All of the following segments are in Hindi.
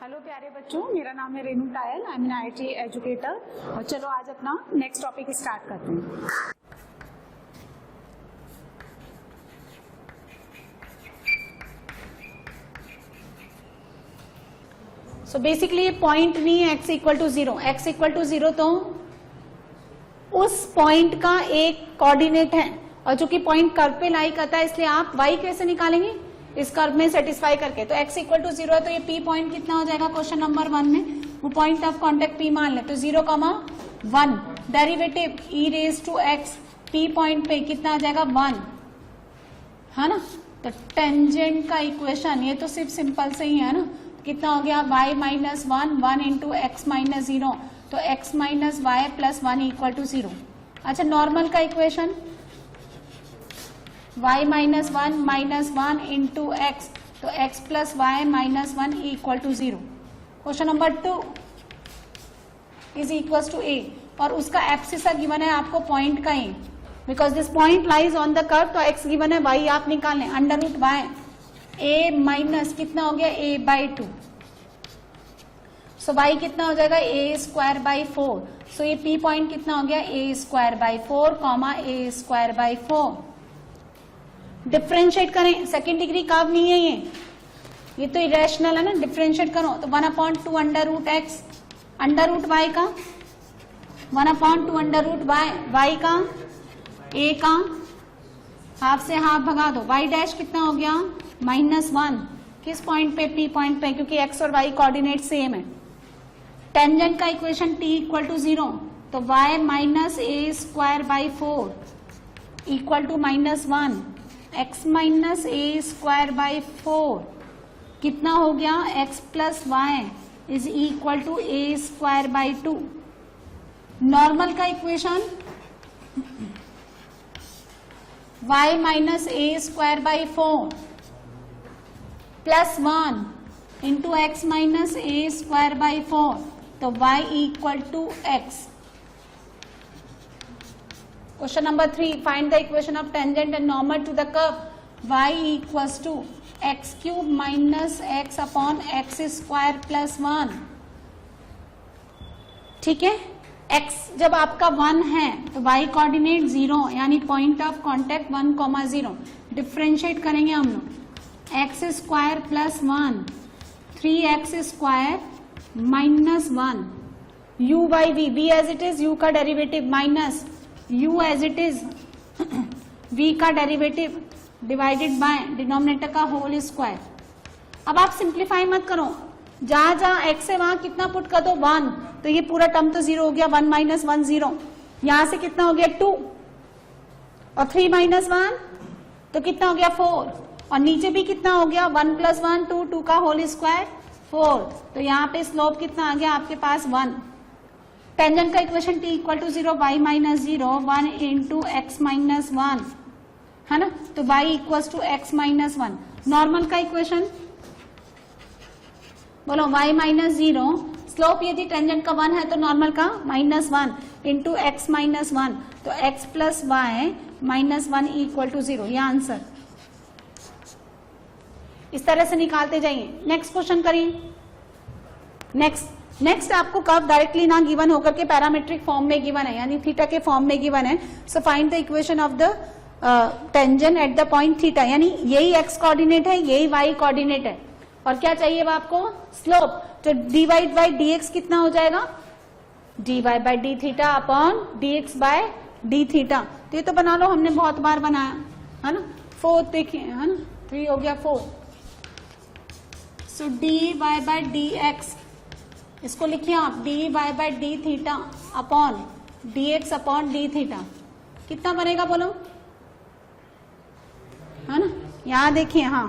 हेलो प्यारे बच्चों, मेरा नाम है Renu Tayal. I am an IIT educator. और चलो आज अपना नेक्स्ट टॉपिक स्टार्ट करते हैं। सो बेसिकली ये पॉइंट नहीं है x equal to 0। x equal to 0 तो उस पॉइंट का एक कोऑर्डिनेट है, और जो कि पॉइंट कर्व पे लाई करता है, इसलिए आप y कैसे निकालेंगे इस कर्व में सेटिस्फाई करके। तो x इक्वल टू 0 है तो ये p पॉइंट कितना हो जाएगा क्वेश्चन नंबर 1 में, वो पॉइंट ऑफ कॉन्टेक्ट p मान ले। तो 0,1 derivative e raise to x p point पे कितना आ जाएगा 1, है ना। तो टेंजेंट का इक्वेशन ये तो सिर्फ सिंपल से ही है ना, कितना हो गया y minus 1 into x minus 0, तो x minus y plus 1 equal to 0। अच्छा, नॉर्मल का equation y minus 1 into x, तो x plus y minus 1 equal to 0। Question number 2 is equal to a, और उसका एब्सिसा गिवन है आपको पॉइंट का ही, because this point lies on the curve. तो x गिवन है, y आप निकाल लें, under root y a minus कितना हो गया a बाई 2। सो y कितना हो जाएगा a स्क्वायर बाई 4। सो ये p पॉइंट कितना हो गया a square by 4 comma a square by 4। Differentiate करें, सेकेंड डिग्री कर्व नहीं है ये तो इरेशनल है ना। डिफ्रेंशिएट करो तो 1/2 under root x, under root y का 1/2 अंडर रूट वाई का a का हाफ से हाफ भगा दो, y डैश कितना हो गया -1। किस पॉइंट पे p पॉइंट पे, क्योंकि x और y कोऑर्डिनेट सेम है। टेंजेंट का इक्वेशन t इक्वल टू 0, तो y minus a square by 4 equal to -1, x minus a square by 4 कितना हो गया x plus y is equal to a square by 2। Normal का equation y minus a square by 4 plus 1 into x minus a square by 4, तो y equal to x। Question number 3, find the equation of tangent and normal to the curve y equals to x cube minus x upon x square plus 1। ठीक है, x जब आपका 1 है तो y कोऑर्डिनेट 0, यानी पॉइंट ऑफ कॉन्टेक्ट 1,0। डिफ्रेंशिएट करेंगे हम लोग, x square plus 1 3x square minus 1 u by v as it is, u का derivative minus u as it is v का डेरिवेटिव डिवाइडेड बाय डिनोमिनेटर का होल स्क्वायर। अब आप सिंप्लीफाई मत करो, जहां जहां x है वहां कितना पुट कर दो 1, तो ये पूरा टर्म तो 0 हो गया, 1 माइनस 1 0। यहां से कितना हो गया 2, और 3 माइनस 1 तो कितना हो गया 4, और नीचे भी कितना हो गया 1 प्लस 1 2 का होल स्क्वायर 4। तो यहाँ पे स्लोप कितना आ गया आपके पास 1। टेंजेंट का equation t equal to 0 y minus 0 1 into x minus 1, है ना। तो y equal to x minus 1। Normal का इक्वेशन बोलो y माइनस 0, स्लोप यदि टेंजेंट का 1 है तो नॉर्मल का -1 इंटू एक्स माइनस 1, तो x plus y minus 1 equal to 0। यह आंसर इस तरह से निकालते जाइए। नेक्स्ट क्वेश्चन करिए। नेक्स्ट आपको कर्व डायरेक्टली ना गिवन होकर के पैरामेट्रिक फॉर्म में गिवन है, यानी थीटा के फॉर्म में गिवन है। So find the equation of the tangent eight the point theta, यानी यही x कोऑर्डिनेट है, यही y कोऑर्डिनेट है, और क्या चाहिए वो आपको स्लोप। तो डिवाइड बाई dx कितना हो जाएगा dy by d theta upon dx by d theta. तो ये तो बना लो, हमने बहुत बार बनाया है ना। 4 देखिए, है ना, 3 हो गया 4। सो dy बाय dx, इसको लिखिए आप dy by d theta upon dx upon d theta, कितना बनेगा बोलो, है ना। यहां देखिए, हाँ,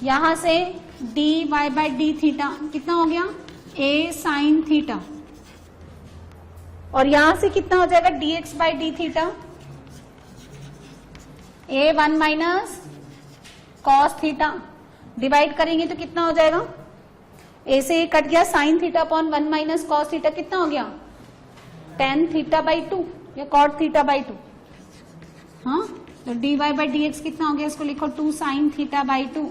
यहां से dy बाय डी थीटा कितना हो गया a साइन थीटा, और यहां से कितना हो जाएगा dx by d theta a 1 minus cos theta. Divide करेंगे तो कितना हो जाएगा, a से कट गया sine theta upon 1 minus cos theta, कितना हो गया tan थीटा बाई 2 या कॉट थीटा बाई 2। हाँ, तो dy बाई dx कितना हो गया, इसको लिखो 2 sine theta by 2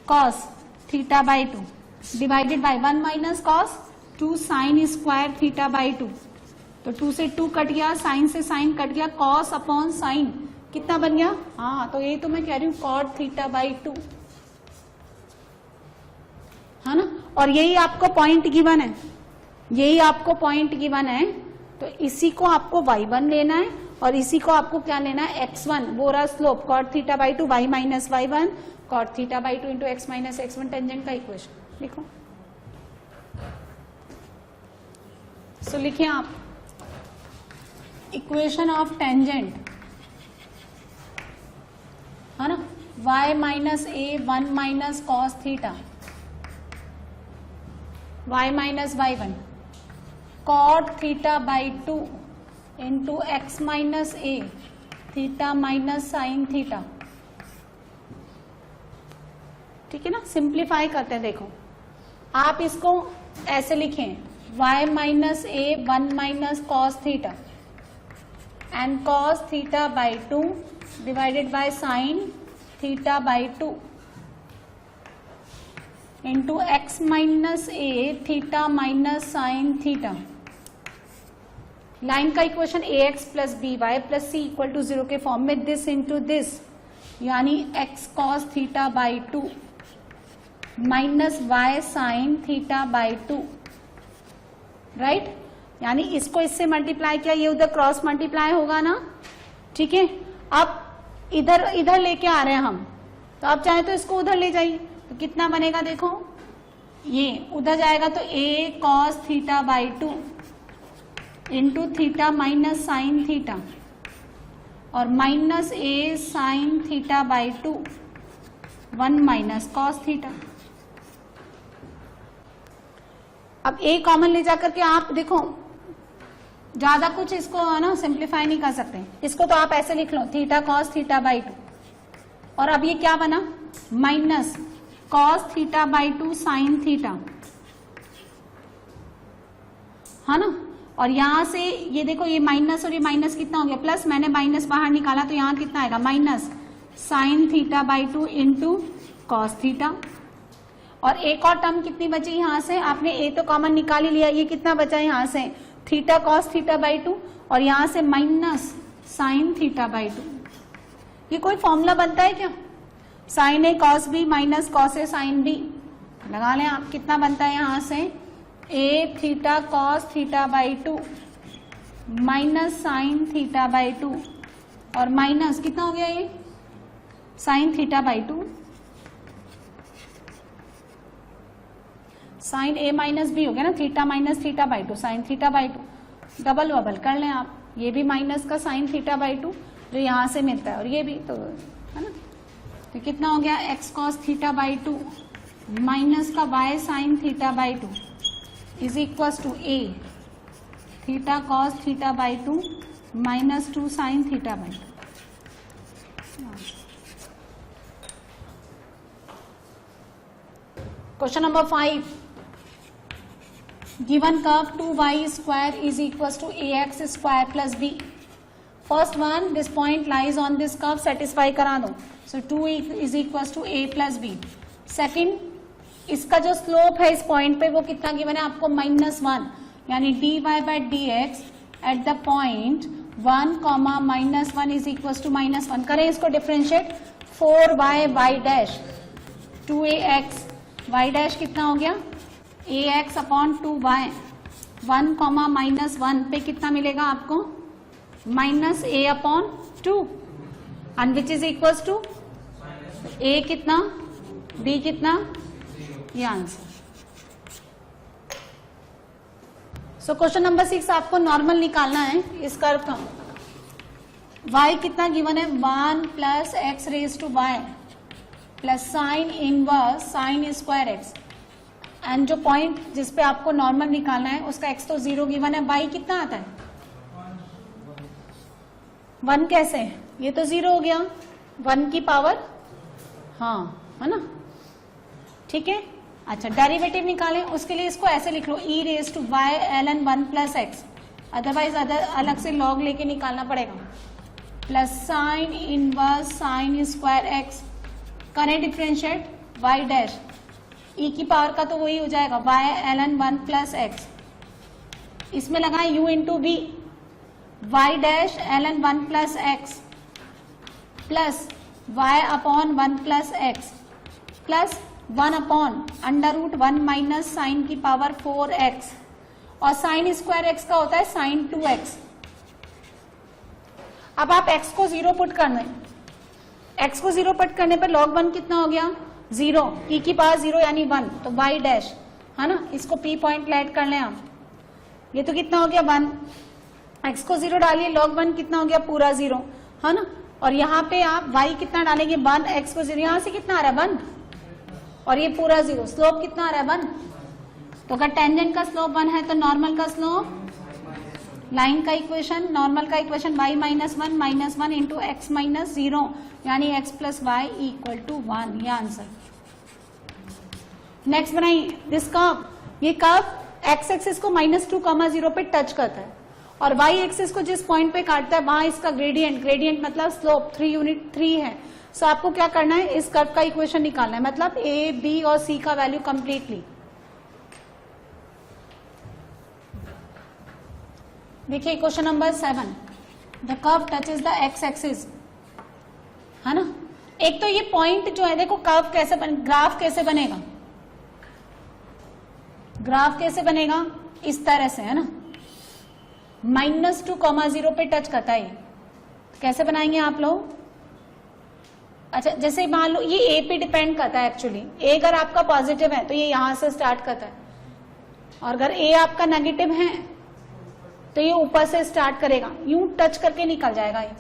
cos theta by 2। Divided bye 1 minus cos 2 sine square theta by 2, तो 2 से 2 कट गया, साइन से साइन कट गया, कॉस अपॉन साइन कितना बन गया, हाँ तो ये तो मैं कह रही हूँ कॉट थीटा बाई 2, है ना। और यही आपको पॉइंट गिवन है, यही आपको पॉइंट गिवन है, तो इसी को आपको y1 लेना है और इसी को आपको क्या लेना है x1, वो रहा slope cot theta by 2 y minus y1 cot theta by 2 into x minus x1 tangent का इक्वेशन लिखो। सो लिखिए आप इक्वेशन ऑफ टेंजेंट, है ना, y minus a 1 minus cos theta y minus y1 cot theta by 2 into x minus a theta minus sine theta, ठीक है ना। सिंप्लीफाई करते हैं, देखो आप इसको ऐसे लिखें y minus a 1 minus cos theta and cos theta by 2 divided by sine theta by 2 into x minus a theta minus sine theta. Line का equation a x plus b y plus c equal to 0 के फॉर्म में, दिस इंटू दिस यानी x cos theta by 2 minus y sine theta by 2, right. यानी इसको इससे मल्टीप्लाई किया, ये उधर क्रॉस मल्टीप्लाई होगा ना, ठीक है। अब इधर लेके आ रहे हैं हम, तो आप चाहे तो इसको उधर ले जाइए, तो कितना बनेगा देखो, ये उधर जाएगा तो a cos theta by 2 into theta minus sine theta और minus a sine theta by 2 1 minus cos theta. अब a कॉमन ले जाकर के आप देखो, ज्यादा कुछ इसको है ना सिंप्लीफाई नहीं कर सकते, इसको तो आप ऐसे लिख लो थीटा कॉस थीटा बाई 2, और अब ये क्या बना minus cos theta by 2 sine theta, है ना। और यहां से ये देखो ये माइनस और ये माइनस कितना हो गया प्लस, मैंने माइनस बाहर निकाला तो यहां कितना आएगा minus sine theta by 2 into cos theta. और एक और टर्म कितनी बची यहां से, आपने ए तो कॉमन निकाल ही लिया, ये कितना बचा यहां से थीटा कॉस थीटा बाई 2 और यहां से माइनस साइन थीटा बाई 2। ये कोई फॉर्मूला बनता है क्या, sine a cos b minus cos a sine b, लगा लें आप, कितना बनता है यहां से a theta cos theta by 2 minus sine theta by 2 और माइनस कितना हो गया ये sine theta by 2, sine a minus b हो गया ना, theta minus theta by 2 sine theta by 2, double वबल कर लें आप, ये भी माइनस का साइन थीटा बाई 2 जो यहां से मिलता है और ये भी, तो है ना, तो कितना हो गया x cos theta by 2 minus का y sine theta by 2 is equal to a theta cos theta by 2 minus 2 sine theta by 2। Question number 5, given curve 2y square is equals to ax square plus b. First one, this point lies on this curve, satisfy करा दो, so 2 is equals to a plus b. Second, इसका जो स्लोप है इस पॉइंट पे वो कितना गिवन है आपको -1, यानी dy by dx at the point 1, -1 is equal to -1। करें इसको differentiate, 4y y dash 2ax y dash कितना हो गया ax अपॉन 2y 1, -1 पे कितना मिलेगा आपको -a upon 2 and which is equal to a कितना b कितना, ये आंसर। सो क्वेश्चन नंबर 6 आपको नॉर्मल निकालना है इस कर्व का। y कितना गिवन है 1 plus x raise to y plus sine inverse sine square x, and जो पॉइंट जिसपे आपको नॉर्मल निकालना है उसका x तो 0 गिवन है, y कितना आता है 1, कैसे ये तो 0 हो गया 1 की पावर, हाँ है ना, ठीक है। अच्छा डेरिवेटिव निकालें, उसके लिए इसको ऐसे लिख लो e raise to y ln 1 plus x, otherwise अलग से लॉग लेके निकालना पड़ेगा, plus sine inverse sine square x, करें डिफरेंशिएट y डैश ई की पावर का तो वही हो जाएगा वाई ln 1 प्लस एक्स, इसमें लगाए u into b y dash ln 1 plus x plus y upon 1 plus x plus 1 upon under root 1 minus sine की पावर 4x, और साइन स्क्वायर एक्स का होता है साइन 2x। अब आप x को 0 पुट करना है, x को 0 पुट करने पर log 1 कितना हो गया 0, e की पावर 0 यानी 1, तो y डैश है ना, इसको p पॉइंट ऐड कर लें आप, ये तो कितना हो गया 1, x को 0 डालिए log 1 कितना हो गया पूरा 0 है ना, और यहाँ पे आप y कितना डालेंगे 1, x को 0, यहाँ से कितना आ रहा है 1 और ये पूरा 0, स्लोप कितना आ रहा है 1। तो अगर टेंजेंट का स्लोप 1 है तो नॉर्मल का स्लोप, लाइन का इक्वेशन, नॉर्मल का equation y minus 1 into x minus 0 यानी x plus y equal to 1, ये आंसर। नेक्स्ट बनाइए दिस कर्व, ये कर्व x एक्सिस को -2,0 पे टच करता है और y एक्सिस को जिस पॉइंट पे काटता है वहां इसका ग्रेडियंट, ग्रेडियंट मतलब स्लोप 3 यूनिट 3 है। सो आपको क्या करना है, इस कर्व का इक्वेशन निकालना है, मतलब a, b और c का वैल्यू कंप्लीटली। देखिए question number 7, the curve touches the x axis, है ना। एक तो ये पॉइंट जो है, देखो कर्व कैसे ग्राफ कैसे बनेगा, ग्राफ कैसे बनेगा इस तरह से, है ना, -2,0 पे टच करता है। कैसे बनाएंगे आप लोग, अच्छा जैसे मान लो ये a पे डिपेंड करता है, एक्चुअली a अगर आपका पॉजिटिव है तो ये यहां से स्टार्ट करता है, और अगर a आपका नेगेटिव है तो ये ऊपर से स्टार्ट करेगा, यूं टच करके निकल जाएगा ये।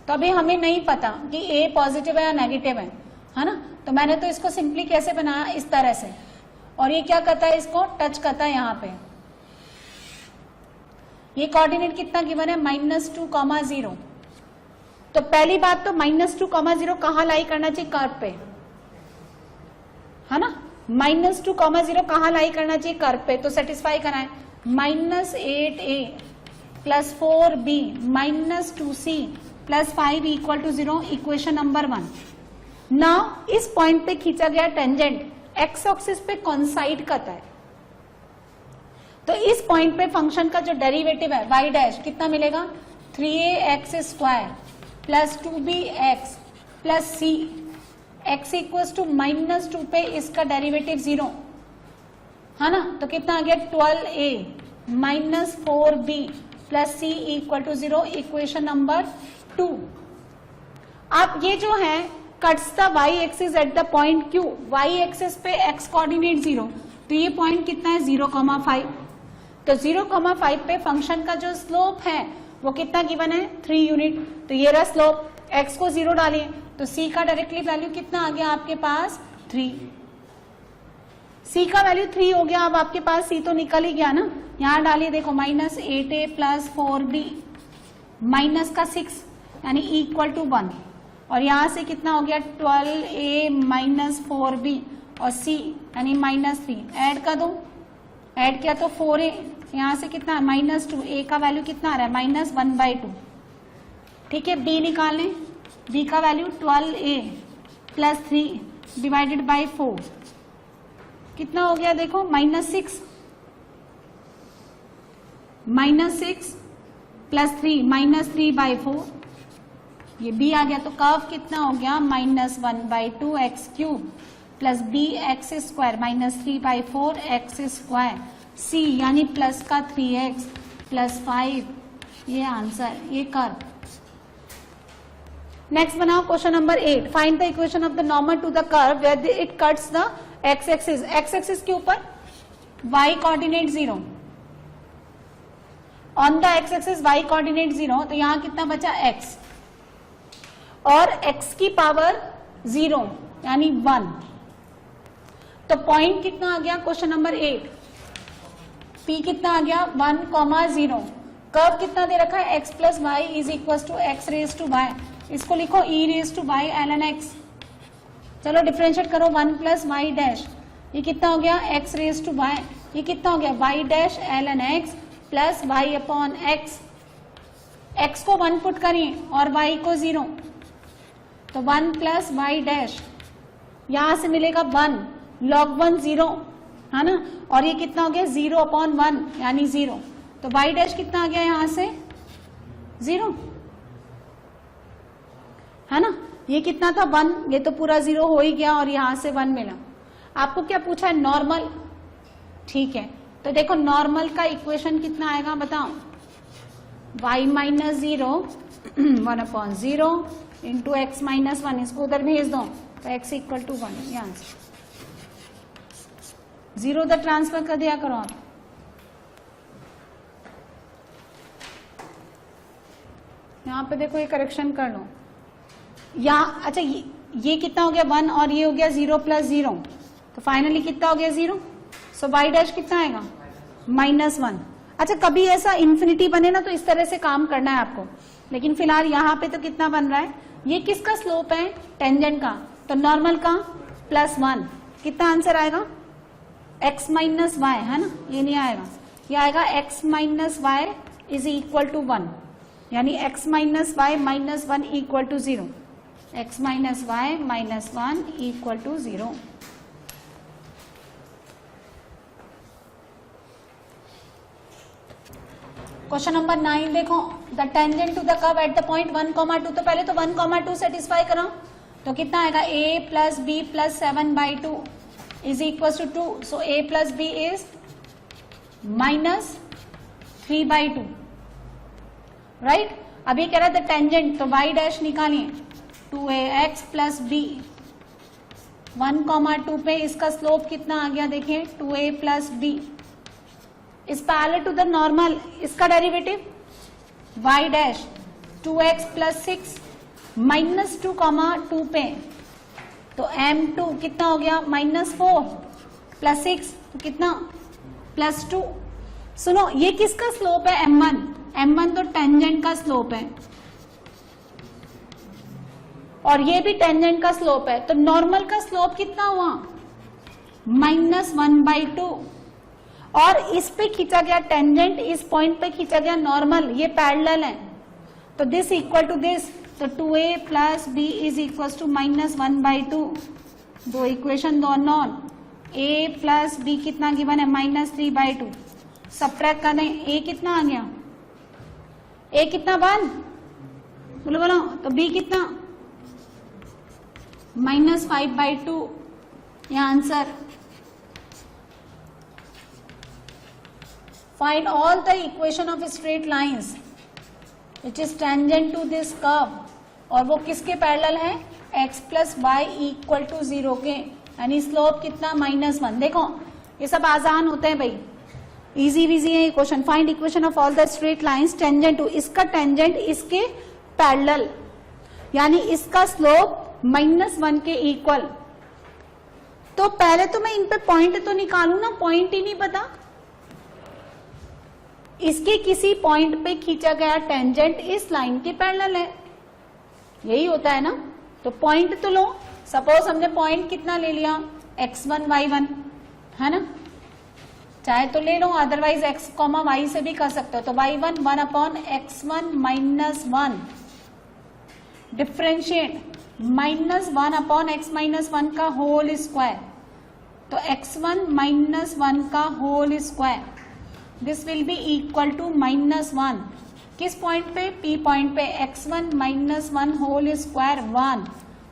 तो अभी हमें नहीं पता कि a पॉजिटिव है या नेगेटिव है ना, तो मैंने तो इसको सिंपली कैसे बनाया इस तरह से, और ये क्या करता है, इसको टच करता है यहाँ पे। ये कोऑर्डिनेट कितना गिवन है -2,0। तो पहली बात तो -2,0 कहाँ लाई करना चाहिए, कर्व पे, है ना, -2,0 कहाँ लाई करना चाहिए, कर्व पे। तो सेटिस्फाई कराएं, -8a plus 4b minus 2c plus 5 equal to 0, equation number 1। Now इस पॉइंट पे खींचा गया टेंजेंट एक्स एक्सिस पे कोइंसाइड करता है, तो इस पॉइंट पे फंक्शन का जो डेरिवेटिव है y डैश कितना मिलेगा, 3ax² plus 2bx plus c, x equal to -2 पे इसका डेरिवेटिव 0, है ना, तो कितना आ गया 12a minus 4b plus c equal to 0, equation number 2। अब ये जो है cuts the y axis at the point Q, y axis पे x कोऑर्डिनेट 0, तो ये पॉइंट कितना है 0,5। तो 0,5 पे फंक्शन का जो स्लोप है वो कितना गिवन है 3 यूनिट, तो ये रहा स्लोप, x को 0 डालिए तो c का डायरेक्टली वैल्यू कितना आ गया आपके पास 3, c का वैल्यू 3 हो गया। अब आपके पास c तो निकल ही गया ना, यहाँ डालिए देखो -8a प्लस 4b माइनस का 6 यानी इक्वल टू 1, और यहाँ से कितना हो गया 12a माइनस 4b और c यानी -3, ऐड कर दो, ऐड किया तो 4a, यहाँ से कितना -2, a का वैल्यू कितना आ रहा है -1/2, ठीक है। b निकालें, b का value 12a plus 3 divided by 4 कितना हो गया देखो -6 प्लस 3 -3/4, ये b आ गया, तो कर्व कितना हो गया -1/2x³ plus bx² -3/4x², c यानी प्लस का 3x प्लस 5, ये आंसर, ये कर्व। नेक्स्ट बनाओ question number 8, find the equation of the normal to the curve where it cuts the x axis, x axis के ऊपर y coordinate 0, on the x axis y coordinate 0, तो यहां कितना बचा x और x की पावर 0 यानी 1, तो पॉइंट कितना आ गया क्वेश्चन नंबर 8, p कितना आ गया 1,0, कर्व कितना दे रखा है x plus y is equal to x raise to y, इसको लिखो e raise to y ln x, चलो डिफरेंशिएट करो 1 प्लस वाई डैश, ये कितना हो गया x रेज टू वाई, ये कितना हो गया y dash ln x plus y upon x, x को 1 पुट करिए और y को 0, तो 1 प्लस वाई डैश, यहां से मिलेगा 1 log 1 0 है ना, और ये कितना हो गया 0/1 यानी 0, तो y डैश कितना आ गया यहां से 0 है ना, ये कितना था 1, ये तो पूरा 0 हो ही गया और यहां से 1 मिला। आपको क्या पूछा है नॉर्मल, ठीक है, तो देखो नॉर्मल का इक्वेशन कितना आएगा बताओ, y minus 0 1/0 into x minus 1, इसको उधर भेज दो तो x इक्वल टू 1, यहां से 0 उधर ट्रांसफर कर दिया करो आप। यहां पे देखो ये करेक्शन कर लो यहाँ, अच्छा ये कितना हो गया 1 और ये हो गया 0 + 0, तो फाइनली कितना हो गया 0, सो y डैश कितना आएगा -1। अच्छा कभी ऐसा इन्फिनिटी बने ना तो इस तरह से काम करना है आपको, लेकिन फिलहाल यहाँ पे तो कितना बन रहा है, ये किसका स्लोप है टेंजेंट का, तो नॉर्मल का +1, कितना आंसर आएगा x माइनस y है ना, ये नहीं आएगा, ये आएगा x minus y is equal to 1, यानी x minus y minus 1 equal to 0, x minus y minus 1 equal to 0। Question number 9 देखो, the tangent to the curve at the point 1,2, तो पहले तो 1,2 सेटिस्फाई करो, तो कितना आएगा a + b + 7/2 is equal to 2, so a + b is -3/2, right. अभी कह रहा था टेंजेंट, तो y डैश निकालिए 2ax + b, 1,2 पे इसका स्लोप कितना आ गया देखिए 2a + b is parallel to the normal, इसका डेरिवेटिव y डैश 2x + 6 -2,2 पे, तो m2 कितना हो गया -4 + 6, तो कितना +2। सुनो ये किसका स्लोप है m1, m1 तो टेंजेंट का स्लोप है और ये भी टेंजेंट का स्लोप है, तो नॉर्मल का स्लोप कितना हुआ -1/2, और इस पे खींचा गया टेंजेंट, इस पॉइंट पे खींचा गया नॉर्मल, ये पैरेलल है, तो दिस इक्वल टू दिस, तो 2a + b is equal to -1/2, दो इक्वेशन दो नॉन, a + b कितना गिवन है -3/2, सबट्रैक्ट कर दें, a कितना आ गया, a कितना 1, बोलो बोलो, तो b कितना -5/2, यह answer. Find all the equation of straight lines which is tangent to this curve, और वो किसके पैरेलल है x + y इक्वल टू 0 के, यानी स्लोप कितना -1। देखो ये सब आसान होते हैं भाई, इजी विजी है ये question. Find equation of all the straight lines tangent to, इसका टेंजेंट इसके पैरेलल, यानी इसका स्लोप -1 के इक्वल। तो पहले तो मैं इन पे पॉइंट तो निकालू ना, पॉइंट ही नहीं पता, इसके किसी पॉइंट पे खींचा गया टेंजेंट इस लाइन के पैरेलल है, यही होता है ना, तो पॉइंट तो लो। सपोज हमने पॉइंट कितना ले लिया x1 y1 है ना, चाहे तो ले लो, अदरवाइज x, y से भी कर सकते हो, तो y1 1/x1 - 1 डिफ्रेंशिएट -1/x - 1 का होल स्क्वायर, तो x1 - 1 का whole square, this will be equal to -1, किस पॉइंट पे P पॉइंट पे, x1 - 1 होल स्क्वायर 1,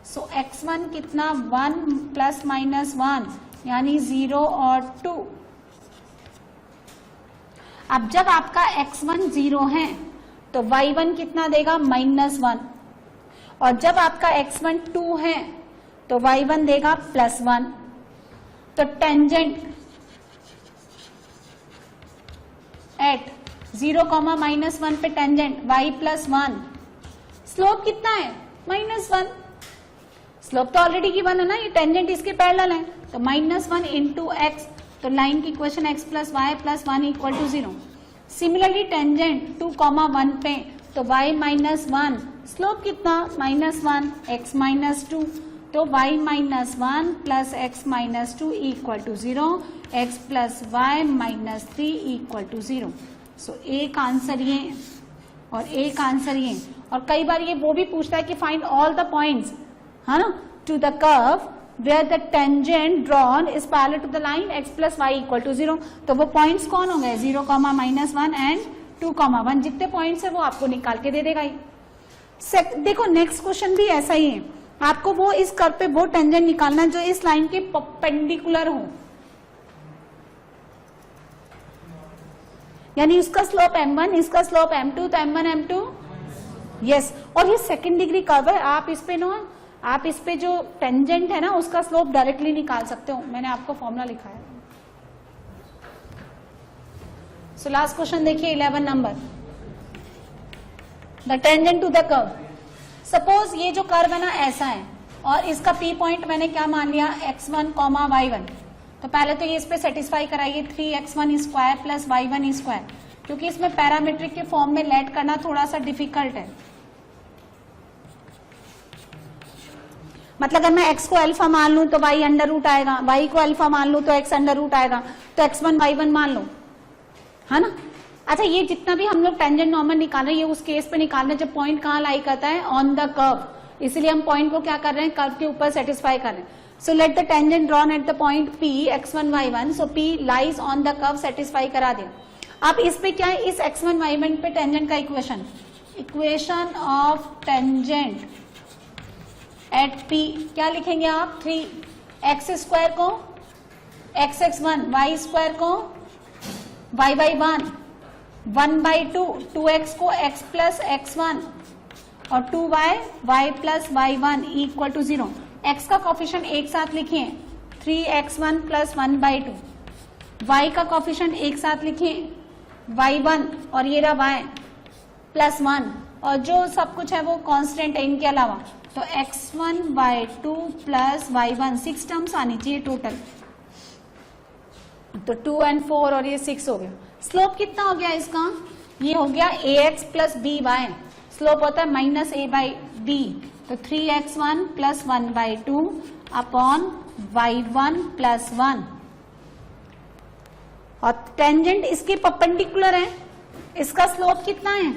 सो x1 कितना 1 + -1 यानी 0 और 2। अब जब आपका x1 0 है तो y1 कितना देगा -1, और जब आपका x1 2 है तो y1 देगा +1, तो टेंजेंट एट 0, -1 पे टेंजेंट y + 1, स्लोप कितना है -1, स्लोप तो ऑलरेडी गिवन है ना, ये टेंजेंट इसके पैरेलल है, तो -1 इंटू x, तो लाइन की equation x + y + 1 equal to 0। Similarly tangent 2, 1 पे, तो y - 1, स्लोप कितना -1 x - 2, तो y - 1 + x - 2 equal to 0, x + y - 3 equal to 0। So एक आंसर ये और एक आंसर ये, और कई बार ये वो भी पूछता है कि फाइंड ऑल द पॉइंट्स है ना to the curve where the tangent drawn is parallel to the line x plus y equal to 0. तो वो पॉइंट्स कौन हो गए 0, -1 एंड 2, 1. जितने पॉइंट्स है वो आपको निकाल के दे देगा ही. देखो नेक्स्ट क्वेश्चन भी ऐसा ही है, आपको वो इस कर्व पे वो टेंजेंट निकालना जो इस लाइन के परपेंडिकुलर हो, यानी उसका स्लोप m1, इसका स्लोप m2, तो m1 m2 यस. और ये सेकंड डिग्री कर्व है, आप इस पे जो टेंजेंट है ना उसका स्लोप डायरेक्टली निकाल सकते हो. मैंने आपको फॉर्मूला लिखा है. सो लास्ट क्वेश्चन देखिए 11 number. The tangent to the curve. Suppose ये जो कर्व है ना ऐसा है और इसका पी पॉइंट मैंने क्या मान लिया x1, y1. तो पहले तो ये इस पे सेटिस्फाई कराइए 3x1 square plus y1 square, क्योंकि इसमें पैरामीट्रिक के फॉर्म में लेट करना थोड़ा सा डिफिकल्ट है. मतलब अगर मैं x को अल्फा मान लूं तो y अंडर रूट आएगा, y को अल्फा मान लूं तो x अंडर रूट आएगा, तो x1 y1 मान लो, है ना. अच्छा, ये जितना भी हम लोग टेंजेंट नॉर्मल निकाल रहे हैं ये उस केस पे निकाल रहे हैं जब पॉइंट कहाँ लाई करता है ऑन द कर्व, इसलिए हम पॉइंट को क्या कर रहे हैं कर्व के ऊपर सेटिस्फाई कर रहे हैं. So let the tangent drawn at the point P x1 y1. So P lies on the curve, satisfy करा दिया. अब इस पे क्या है, इस x1 y1 पे टेंजेंट का equation of tangent at P क्या लिखेंगे आप 3x स्क्वायर को x1, y स्क्वायर को y/1, 1/2, 2x को x प्लस x1 और 2y y plus y1 equal to 0. x का कॉफिशिएंट एक साथ लिखिए 3x1 प्लस 1/2, y का कॉफिशिएंट एक साथ लिखिए y1 और ये रहा y प्लस 1, और जो सब कुछ है वो कांस्टेंट है इनके अलावा. तो x1/2 प्लस y1, 6 टर्म्स आनी चाहिए टोटल. तो 2 और 4 और ये 6 हो गया. स्लोप कितना हो गया इसका, ये हो गया ax प्लस by. स्लोप होता है -a/b. तो 3x1 plus 1/2 upon y1 plus 1. और टेंजेंट इसके परपेंडिकुलर है, इसका स्लोप कितना है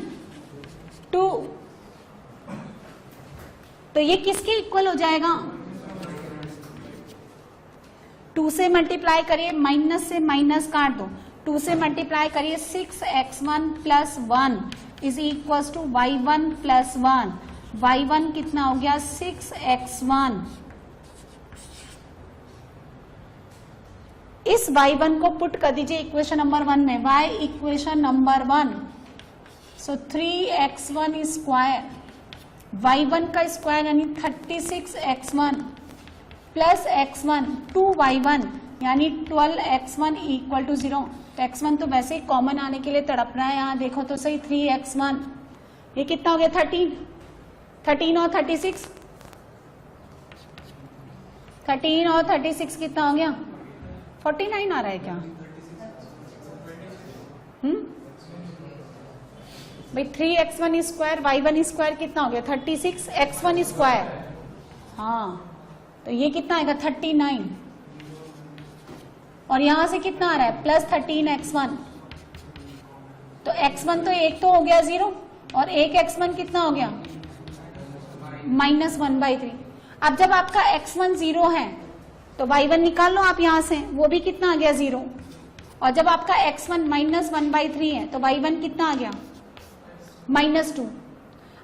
2. तो ये किसके इक्वल हो जाएगा 2 से मल्टीप्लाई करिए, माइनस से माइनस काट दो, 2 से मल्टीप्लाई करिए 6x1 plus 1 is equal to y1 plus 1. y1 कितना हो गया 6x1. इस y1 को पुट कर दीजिए इक्वेशन नंबर 1 में, y इक्वेशन नंबर 1. सो 3x1 स्क्वायर, y1 का स्क्वायर यानी 36x1 प्लस x1 2y1 यानी 12x1 इक्वल टू 0. तो x1 तो वैसे ही कॉमन आने के लिए तड़प रहा है, यहाँ देखो तो सही 3x1. ये कितना हो गया 13 और 36, 13 और 36 कितना हो गया 49 आ रहा है क्या भाई. 3x1 स्क्वायर y1 स्क्वायर कितना हो गया 36x1 स्क्वायर. हाँ तो ये कितना आएगा 39, और यहां से कितना आ रहा है प्लस 13x1. तो x1 तो एक तो हो गया 0 और एक x1 कितना हो गया -1/3. अब जब आपका x1 0 है तो y1 निकाल लो आप यहां से, वो भी कितना आ गया 0. और जब आपका x1 -1/3 है तो y1 कितना आ गया -2.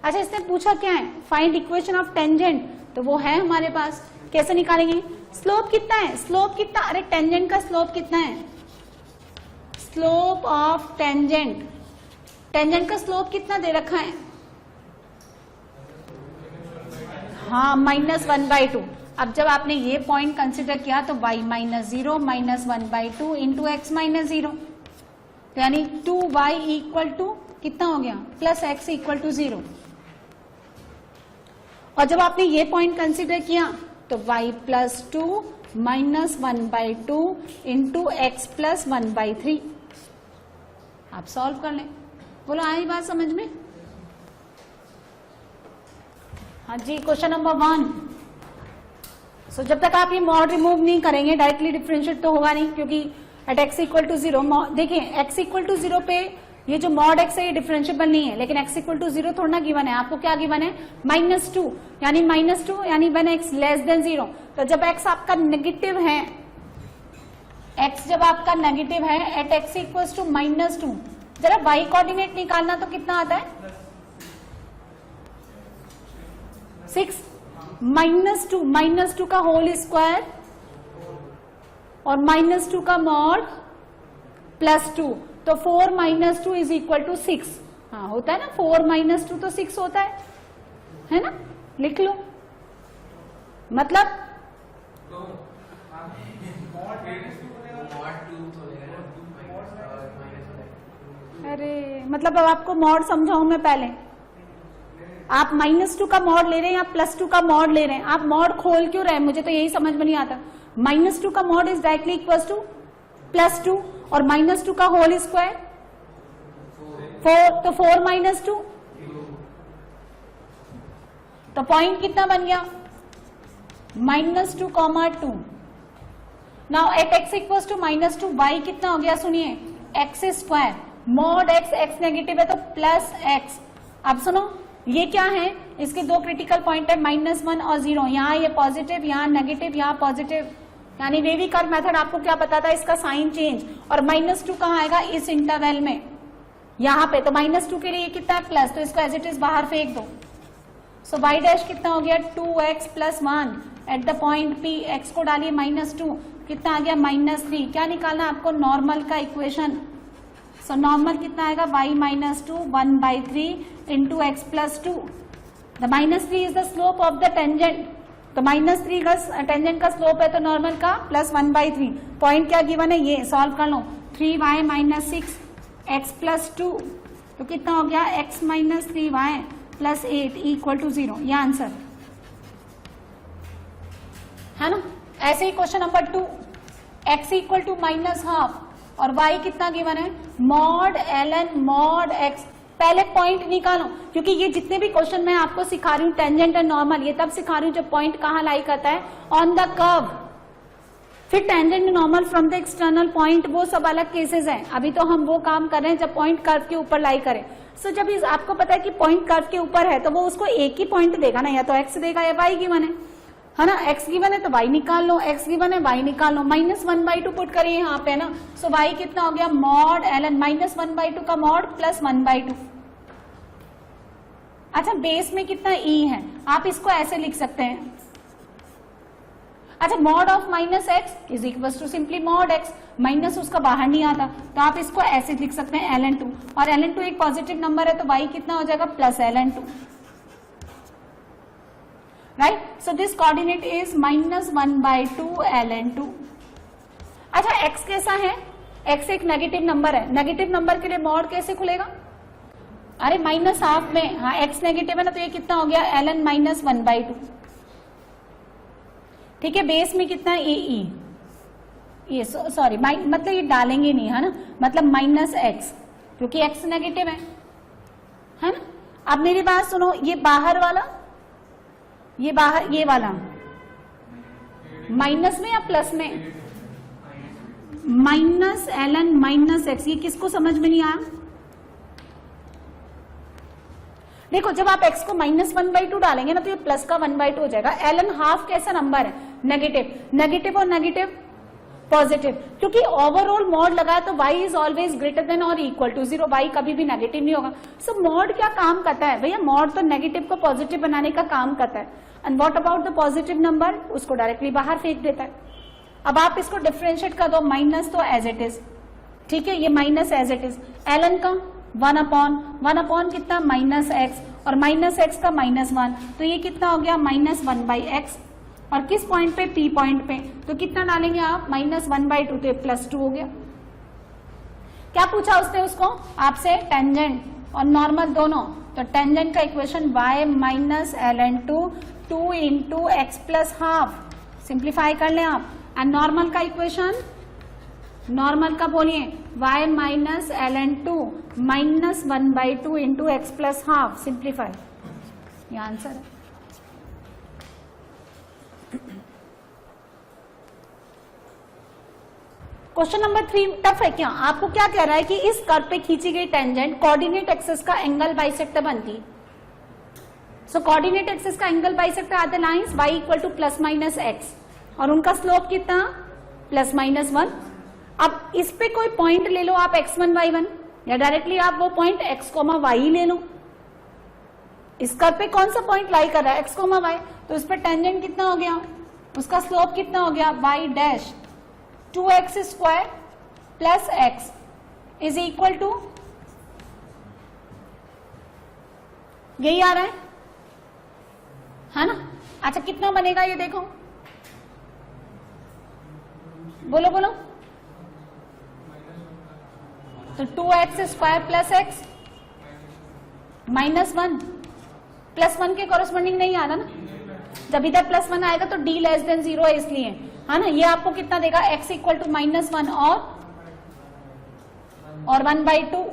अच्छा, इसने पूछा क्या है फाइंड इक्वेशन ऑफ टेंजेंट, तो वो है हमारे पास. कैसे निकालेंगे, स्लोप कितना है, स्लोप कितना, अरे टेंजेंट का स्लोप कितना है, स्लोप ऑफ टेंजेंट, टेंजेंट का स्लोप कितना दे रखा है, हाँ -1/2. अब जब आपने ये पॉइंट कंसिडर किया तो y -0 -1/2 इंटू x -0, यानी 2y इक्वल टू कितना हो गया प्लस x इक्वल टू 0. और जब आपने ये पॉइंट कंसिडर किया तो y plus 2 -1/2 into x plus 1/3. आप सॉल्व कर लें. बोलो आई बात समझ में. हाँ जी, क्वेश्चन नंबर 1. सो जब तक आप ये मॉड रिमूव नहीं करेंगे डायरेक्टली डिफरेंशिएट तो होगा नहीं, क्योंकि एट x इक्वल टू 0 देखिए x इक्वल टू 0 पे ये जो मॉड एक्स है ये डिफरेंशिएबल नहीं है, लेकिन x इक्वल टू 0 थोड़ा ना गिवन है, आपको क्या गिवन है -2, यानी -2 यानी व्हेन x लेस देन 0। तो जब x आपका नेगेटिव है, x जब आपका नेगेटिव है एट x इक्वल टू -2, जरा y कोऑर्डिनेट निकालना तो कितना आता है 6 -2 का होल स्क्वायर और -2 का मॉड +2, तो 4 - 2 इज इक्वल टू 6। हाँ होता है ना, 4 - 2 तो 6 होता है ना, लिख लो। मतलब अरे मतलब अब आपको मॉड समझाऊं मैं पहले। आप -2 का मॉड ले रहे हैं या +2 का मॉड ले रहे हैं, आप मॉड खोल क्यों रहे हैं, मुझे तो यही समझ में नहीं आता। -2 का mod is directly equal to +2 और -2 का होल स्क्वायर 4, तो 4 - 2, तो पॉइंट कितना बन गया -2, now at x equal to -2 y कितना हो गया, सुनिए x², मॉड x नेगेटिव है तो +x। अब सुनो ये क्या है, इसके दो क्रिटिकल पॉइंट है -1 और 0, यहाँ ये पॉजिटिव, यहाँ नेगेटिव, यहाँ पॉजिटिव, यानी वेवी कर्व मेथड आपको क्या बताता है, इसका साइन चेंज। और -2 कहाँ आएगा, इस इंटरवल में यहाँ पे, तो -2 के लिए कितना है प्लस, तो इसको एज इट इज बाहर फेंक दो। सो y डैश कितना हो गया 2x + 1 eight the point P, x को डालिए -2, कितना आ गया -3। क्या निकालना आपको, नॉर्मल का इक्वेशन। सो नॉर्मल कितना आएगा y - 2 1/3 into x + 2। The -3 is the slope of the tangent, तो -3 का टेंजेंट का स्लोप है तो नॉर्मल का प्लस 1/3। पॉइंट क्या गिवन है, ये सॉल्व कर लो, 3y - 6 x + 2, तो कितना हो गया x - 3y + 8 इक्वल टू 0, ये आंसर है ना। ऐसे ही question number 2, x equal to -½ और y कितना गिवन है, मॉड ln मॉड x। पहले पॉइंट निकालो, क्योंकि ये जितने भी क्वेश्चन मैं आपको सिखा रही हूँ टेंजेंट एंड नॉर्मल, ये तब सिखा रही हूँ जब पॉइंट कहाँ लाई करता है, ऑन द कर्व। फिर tangent normal from the external point, वो सब अलग केसेस हैं। अभी तो हम वो काम कर रहे हैं जब पॉइंट कर्व के ऊपर लाई करे। सो जब आपको पता है कि पॉइंट कर्व के ऊपर है तो वो उसको एक ही पॉइंट देगा ना, या तो x देगा या y गिवन है ना, x गिवन है तो y निकाल लो, x गिवन है y निकाल लो, -1/2 पुट करिए यहाँ पे ना। सो y कितना हो गया, मॉड ln -1/2 का मॉड + 1/2। अच्छा बेस में कितना e है, आप इसको ऐसे लिख सकते हैं। अच्छा mod of -x is equal to simply mod x, minus उसका बाहर नहीं आता, तो आप इसको ऐसे लिख सकते हैं ln2, और ln2 एक पॉजिटिव नंबर है तो y कितना हो जाएगा +ln2, right. So this coordinate is -1/2 ln2। अच्छा x कैसा है, x एक नेगेटिव नंबर है, नेगेटिव नंबर के लिए मॉड कैसे खुलेगा, अरे -½ में, हाँ x नेगेटिव है ना, तो ये कितना हो गया ln -1/2, ठीक है। बेस में कितना ए ये सॉरी मतलब ये डालेंगे नहीं है ना, मतलब -x, क्योंकि x नेगेटिव है ना। अब मेरी बात सुनो, ये बाहर वाला, ये बाहर ये वाला माइनस में या प्लस में, -ln -x, ये किसको समझ में नहीं आया। देखो जब आप x को -1/2 डालेंगे ना तो ये प्लस का 1/2 हो जाएगा। ln½ कैसा नंबर है, नेगेटिव, नेगेटिव और नेगेटिव पॉजिटिव, क्योंकि ओवरऑल मॉड लगा तो y is always greater than और इक्वल टू 0, y कभी भी नेगेटिव नहीं होगा। सो मॉड क्या काम करता है भैया, मॉड तो नेगेटिव को पॉजिटिव बनाने का काम करता है। And what about the positive number, उसको डायरेक्टली बाहर फेंक देता है। अब आप इसको डिफरेंशिएट कर दो, माइनस तो एज इट इज, ठीक है, ये minus as it is, ln का 1/1 कितना -x और -x का -1, तो ये कितना हो गया -1/x, और किस पॉइंट पे, P पॉइंट पे, तो कितना डालेंगे आप -1/2, तो +2 हो गया। क्या पूछा उसने उसको आपसे, टेंजेंट और नॉर्मल दोनों, तो टेंजेंट का equation y -ln2 2 into x +½ simplify कर लें आप, एंड नॉर्मल का इक्वेशन, नॉर्मल का बोलिए y -ln2 -1/2 into x +½ simplify, ये आंसर है। क्वेश्चन नंबर 3 टफ है क्या? आपको क्या कह रहा है कि इस कर्व पे खींची गई टेंजेंट कोऑर्डिनेट एक्सिस का एंगल बाइसेक्टर बनती। सो कोऑर्डिनेट एक्सिस का angle bisector are the lines y equal to plus minus x और उनका स्लोप कितना? Plus minus 1। अब इस पे कोई पॉइंट ले लो आप x1 y1 या डायरेक्टली आप वो पॉइंट x, y ही ले लो। इस कर्व पे कौन सा पॉइंट लाई कर रहा है? x, y। तो इस पे टेंजेंट कितना हो गया? उसका स्लोप कितना हो गया? y dash 2x square plus x is equal to, यही आ रहा है ना? अच्छा कितना बनेगा ये देखो, बोलो बोलो। तो 2x square plus x minus 1 plus 1 के कॉरेस्पॉन्डिंग नहीं आ रहा ना, जब इधर प्लस 1 आएगा तो d लेस देन 0 है इसलिए, है ना? ये आपको कितना देगा? x इक्वल टू माइनस 1 और 1/2।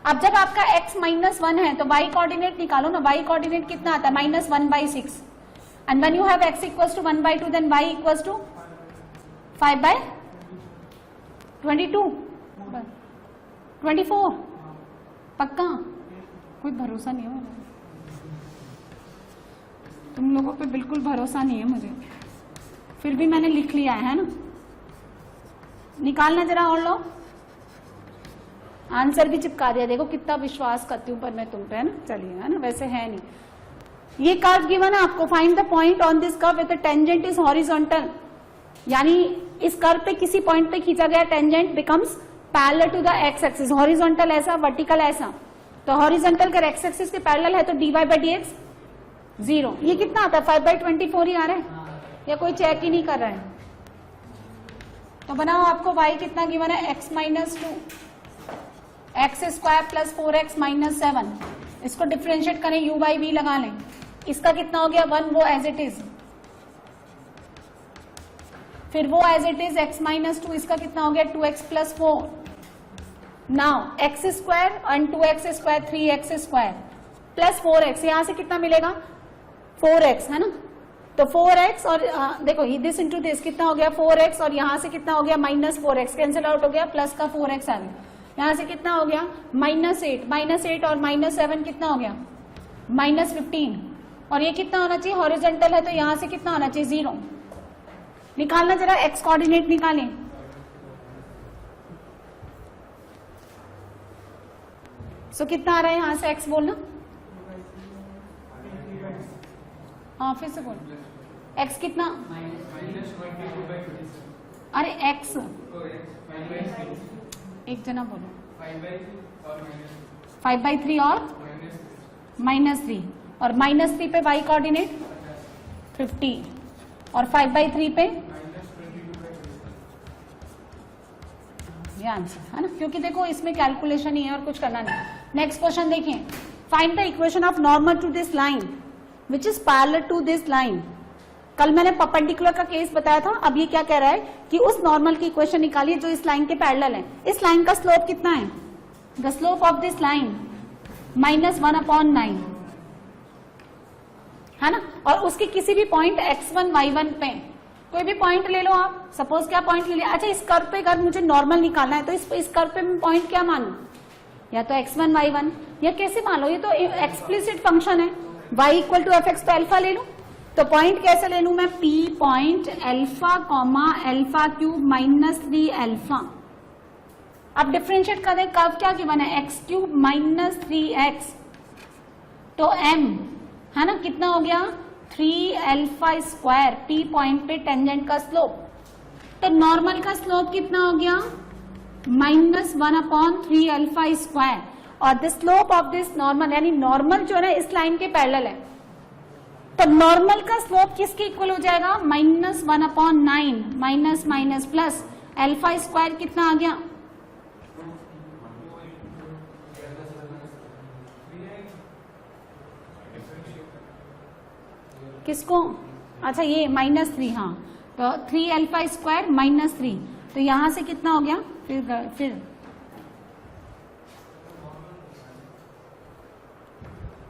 अब जब आपका x माइनस 1 है तो y कोऑर्डिनेट निकालो ना। y कोऑर्डिनेट कितना आता है? Minus 1/6 and when you have x equals to 1/2 then y equals to 5/22 24। पक्का? कोई भरोसा नहीं है तुम लोगों पे, बिल्कुल भरोसा नहीं है मुझे, फिर भी मैंने लिख लिया है ना? निकालना जरा और लो। आंसर भी चिपका दिया, देखो कितना विश्वास करती हूं पर मैं तुम पे, है ना? चलिए, है ना? वैसे है नहीं। ये कर्व गिवन है आपको, find the point on this curve with the tangent is horizontal, यानी इस कर्व पे किसी पॉइंट पे खींचा गया tangent becomes parallel to the x axis. Horizontal ऐसा, वर्टिकल ऐसा, तो हॉरिजॉन्टल का एक्स एक्सिस के पैरेलल है तो dy बाई dx 0। ये कितना आता है? 5/24 ही आ रहा है या कोई चेक ही नहीं कर रहा है? तो बनाओ, आपको y कितना गिवन है? x minus 2 x square plus 4x minus 7। इसको डिफ्रेंशिएट करें, u बाई v लगा लें। इसका कितना हो गया? 1, वो एज इट इज, फिर वो as it is x minus 2, इसका कितना हो गया? 2x plus 4। Now x square and 2x square 3x square plus 4x, यहां से कितना मिलेगा? 4x, है ना? तो 4x और देखो दिस इंटू दिस कितना हो गया? 4x और यहां से कितना हो गया? माइनस 4x कैंसिल आउट हो गया, प्लस का 4x आ गया। यहां से कितना हो गया? -8 और -7 कितना हो गया? -15। और ये कितना होना चाहिए? हॉरिजॉन्टल है तो यहां से कितना होना चाहिए? 0। निकालना जरा, x कोऑर्डिनेट निकालें। सो कितना आ रहा है यहां से? x बोलना, हाँ फिर से बोल। x कितना? अरे x, एक जना बोलो। 5/3 और -3 और -3 पे y कोऑर्डिनेट 50 और 5/3 पे ये आंसर, है ना? क्योंकि देखो इसमें कैलकुलेशन ही है और कुछ करना नहीं। नेक्स्ट क्वेश्चन देखिए, find the equation of normal to this line which is parallel to this line. कल मैंने परपेंडिकुलर का केस बताया था, अब ये क्या कह रहा है कि उस नॉर्मल की इक्वेशन निकालिए जो इस लाइन के पैरेलल है। इस लाइन का स्लोप कितना है? The slope of this line -1/9, है ना? और उसके किसी भी पॉइंट x1 y1 पे कोई भी पॉइंट ले लो आप, सपोज क्या पॉइंट ले लिया। अच्छा, इस कर्व पे अगर मुझे नॉर्मल निकालना है तो इस कर्व पे मैं पॉइंट क्या मानू? या तो x1 y1 या कैसे मान लो, ये तो एक्सप्लिसिट फंक्शन है। y equal to f x तो अल्फा ले लू, तो पॉइंट कैसे ले लू मैं? p point alpha comma alpha cube -3 alpha. अब डिफ्रेंशिएट करें, कर्व क्या गिवन है? x क्यूब -3x, तो m, है ना? कितना हो गया? 3 अल्फा स्क्वायर, p पॉइंट पे टेंजेंट का स्लोप। तो नॉर्मल का स्लोप कितना हो गया? -1/3 अल्फा स्क्वायर। और the slope of this normal, यानी नॉर्मल जो है इस लाइन के पैरेलल है, तो नॉर्मल का स्लोप किसके इक्वल हो जाएगा? -1/9 minus minus plus alpha square कितना आ गया? किसको? अच्छा ये -3, हाँ, तो 3 अल्फा स्क्वायर -3, तो यहां से कितना हो गया? फिर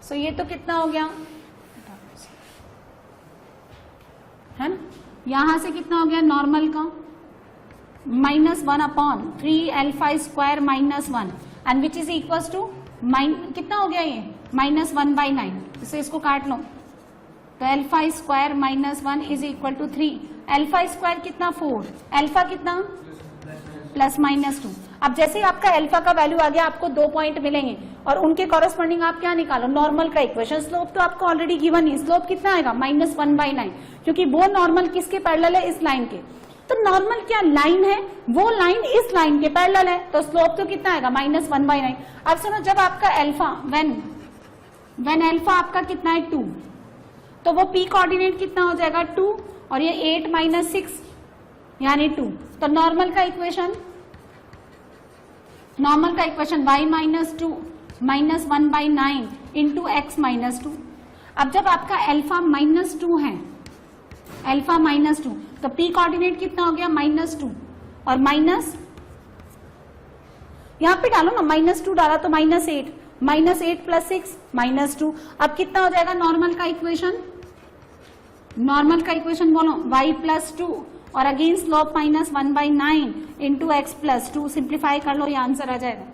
सो ये तो कितना हो गया, है ना? यहां से कितना हो गया नॉर्मल का -1/3 alpha square -1 and which is equal to कितना हो गया ये -1/9। इसे इसको काट लो तो alpha square -1 is equal to 3। Alpha square कितना 4, अल्फा कितना +-2। अब जैसे ही आपका अल्फा का वैल्यू आ गया आपको 2 पॉइंट मिलेंगे और उनके कॉरेस्पॉन्डिंग आप क्या निकालो नॉर्मल का इक्वेशन। स्लोप तो आपको ऑलरेडी गिवन है, स्लोप कितना आएगा -1/9 क्योंकि वो नॉर्मल किसके पैरेलल है इस लाइन के। तो नॉर्मल क्या लाइन है, वो लाइन इस लाइन के पैरेलल है तो स्लोप तो कितना आएगा -1/9। अब सुनो जब आपका अल्फा व्हेन अल्फा आपका कितना है 2 तो वो पी कोऑर्डिनेट कितना हो जाएगा 2 और ये 8 - 6 यानी 2। तो नॉर्मल का इक्वेशन y -2 -1/9 इंटू x -2। अब जब आपका अल्फा -2 है, अल्फा -2 तो p कोऑर्डिनेट कितना हो गया -2 और माइनस यहां पे डालो ना -2 डाला तो -8 -8 + 6 -2। अब कितना हो जाएगा नॉर्मल का इक्वेशन, नॉर्मल का इक्वेशन बोलो y +2 और again slope -1/9 into x +2। Simplify कर लो ये आंसर आ जाएगा।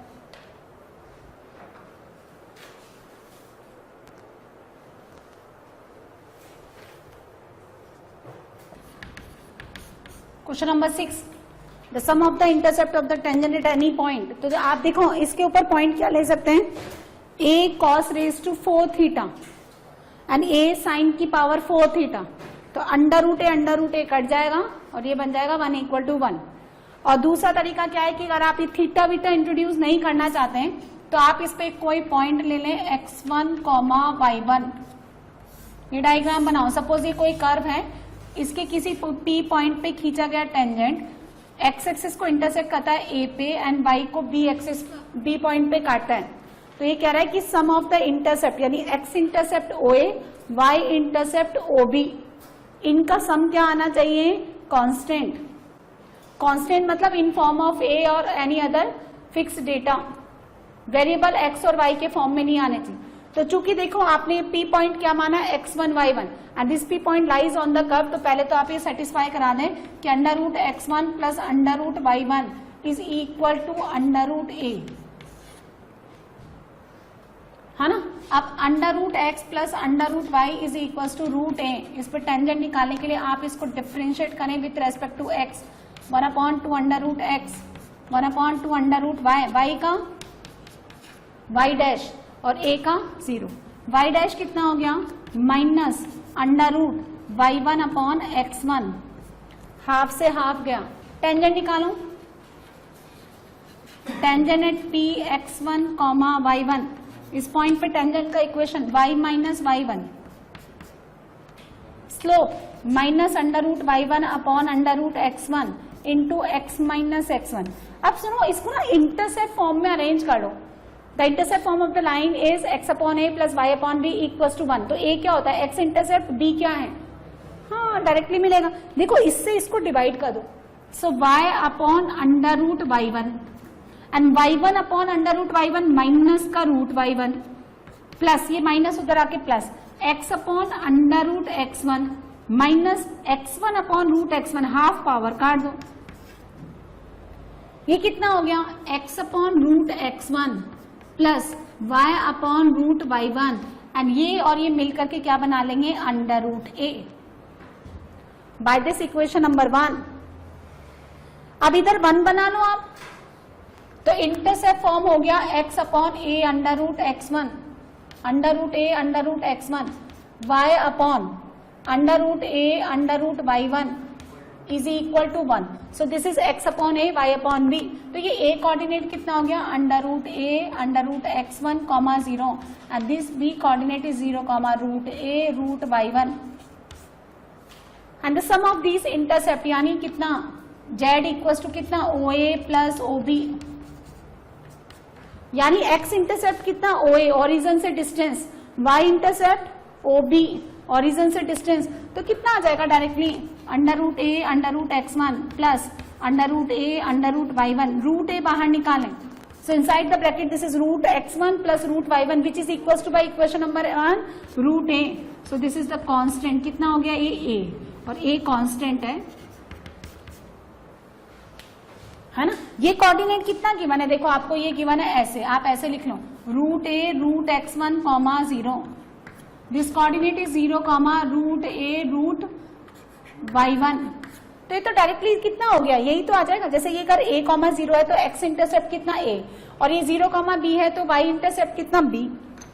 Question number 6 the sum of the intercept of the tangent at any point. तो आप देखो इसके ऊपर पॉइंट क्या ले सकते हैं a cos raised to 4 theta and a sin की पावर 4 थीटा। तो √a कट जाएगा और ये बन जाएगा 1 = 1। और दूसरा तरीका क्या है कि अगर आप ये थीटा वीटा इंट्रोड्यूस नहीं करना चाहते हैं तो आप इस पे कोई पॉइंट ले लें x1, y1। ये डायग्राम बनाओ। सपोज ये कोई कर्व है, इसके किसी p पॉइंट पे खींचा गया टेंजेंट x एक्सिस को इंटरसेक्ट करता है a पे एंड y को b पॉइंट पे काटता है। तो ये कह रहा है कि सम ऑफ द इंटरसेप्ट यानी x intercept OA, y intercept OB, इनका सम क्या आना चाहिए कांस्टेंट। कांस्टेंट मतलब इन फॉर्म ऑफ a और any other fix data, variable x और y के फॉर्म में नहीं आने चाहिए। तो चूंकि देखो आपने p पॉइंट क्या माना x1 y1 and this p point lies on the curve, तो पहले तो आप ये सेटिस्फाई करा दें कि √x1 + √y1 is equal to √a, है ना। अब √x + √y is equal to √a। इस पर टेंजेंट निकालने के लिए आप इसको डिफरेंशिएट करें with respect to x। 1/2 √x 1/2 √y, y का y डैश और a का 0। y डैश कितना हो गया -√y1/x1, हाफ से हाफ गया। टेंजेंट निकालो, tangent at p x1, y1। इस पॉइंट पे टेंजेंट का equation y - y1, slope -√y1/√x1 into x - x1। अब सुनो इसको ना इंटरसेप्ट फॉर्म में अरेंज कर लो। The intercept form of the line is x/a + y/b = 1। तो a क्या होता है x इंटरसेप्ट, b क्या है, हाँ डायरेक्टली मिलेगा। देखो इससे इसको डिवाइड कर दो। सो y/√y1 एंड y1/√y1 माइनस का √y1 प्लस ये माइनस उधर आके plus x/√x1 minus x1/√x1 half power काट दो। ये कितना हो गया x/√x1 प्लस y/√y1 एंड ये और ये मिलकर के क्या बना लेंगे √a by this equation number 1। अब इधर 1 बना लो आप, तो इंटरसेप्ट फॉर्म हो गया x/a √x1 √a√x1 y/√a√y1 is equal to 1। So this is x/a y/b। तो ये a कोऑर्डिनेट कितना हो गया √a√x1, 0 and this b coordinate is 0, √a√y1 and the sum of this intercept यानी कितना z इक्वल टू कितना OA + OB, यानी x इंटरसेप्ट कितना OA ओरिजिन से distance, y intercept OB origin से डिस्टेंस, तो कितना आ जाएगा directly √a√x1 plus √a√y1। √a बाहर निकालें, so inside the bracket this is √x1 plus √y1 which is equal to by equation number 1 √a। So this is the constant, कितना हो गया ये a और a कांस्टेंट है ना। ये कोऑर्डिनेट कितना गिवन है, देखो आपको ये गिवन है ऐसे, आप ऐसे लिख लो root a root x1 comma 0, this coordinate is 0 comma root a root y1। तो ये तो डायरेक्टली कितना हो गया, यही तो आ जाएगा। जैसे ये अगर a कॉमा 0 है तो x इंटरसेप्ट कितना a, और ये 0 कॉमा b है तो y इंटरसेप्ट कितना b,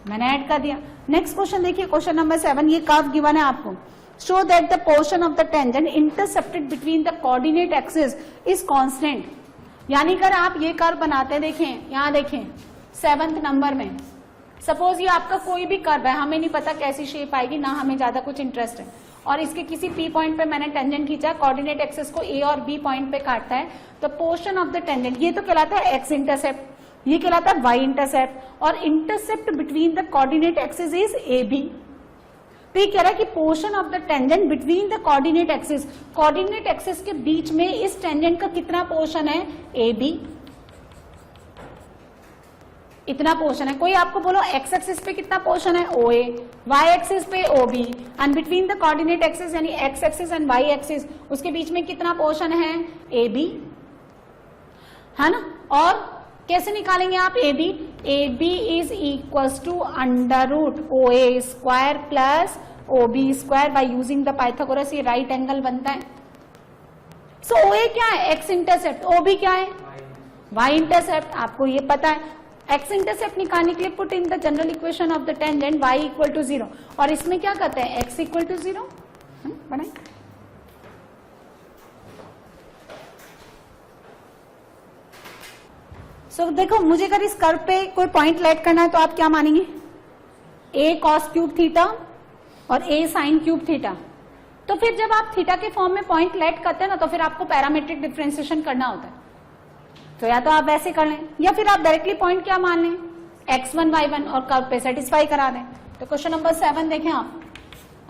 मैंने ऐड कर दिया। नेक्स्ट क्वेश्चन देखिए, क्वेश्चन नंबर 7, ये कर्व गिवन है आपको। Show that the portion of the tangent intercepted between the coordinate axis is constant. यानी अगर आप ये कर्व बनाते हैं, देखें यहाँ देखें 7th नंबर में, सपोज ये आपका कोई भी कर्व है, हमें नहीं पता कैसी शेप आएगी, ना हमें ज्यादा कुछ इंटरेस्ट है, और इसके किसी P पॉइंट पे मैंने टेंजेंट खींचा, कोऑर्डिनेट एक्सिस को A और B पॉइंट पे काटता है, तो पोर्शन ऑफ द टेंजेंट, ये तो कहलाता है x इंटरसेप्ट, ये कहलाता है y इंटरसेप्ट, और intercept between the coordinate axis is AB। तो ये कह रहा है कि portion of the tangent between the coordinate axis, coordinate axis के बीच में इस टेंजेंट का कितना पोर्शन है, AB, इतना पोर्शन है। कोई आपको बोलो x एक्सिस पे कितना पोर्शन है, OA, y एक्सिस पे OB, and between the coordinate axis यानी x axis and y axis, उसके बीच में कितना पोर्शन है, AB, है ना। और कैसे निकालेंगे आप AB, AB is equals to under root OA square plus OB square by using the Pythagoras, ये राइट एंगल बनता है। सो OA क्या है, x इंटरसेप्ट, OB क्या है, y इंटरसेप्ट, आपको ये पता है। x इंटरसेप्ट निकालने के लिए put in the general equation of the tangent y equal to 0, और इसमें क्या करते हैं, x इक्वल टू 0 बनाए। सो देखो, मुझे अगर इस कर्व पे कोई पॉइंट लेट करना है तो आप क्या मानेंगे, a cos क्यूब थीटा और a sin क्यूब थीटा। तो फिर जब आप थीटा के फॉर्म में पॉइंट लेट करते हैं ना, तो फिर आपको पैरामेट्रिक डिफरेंशिएशन करना होता है। तो या तो आप वैसे कर लें, या फिर आप डायरेक्टली पॉइंट क्या मान लें, x1 y1, और कर्व पे सेटिस्फाई करा दें। तो क्वेश्चन नंबर 7 देखें आप,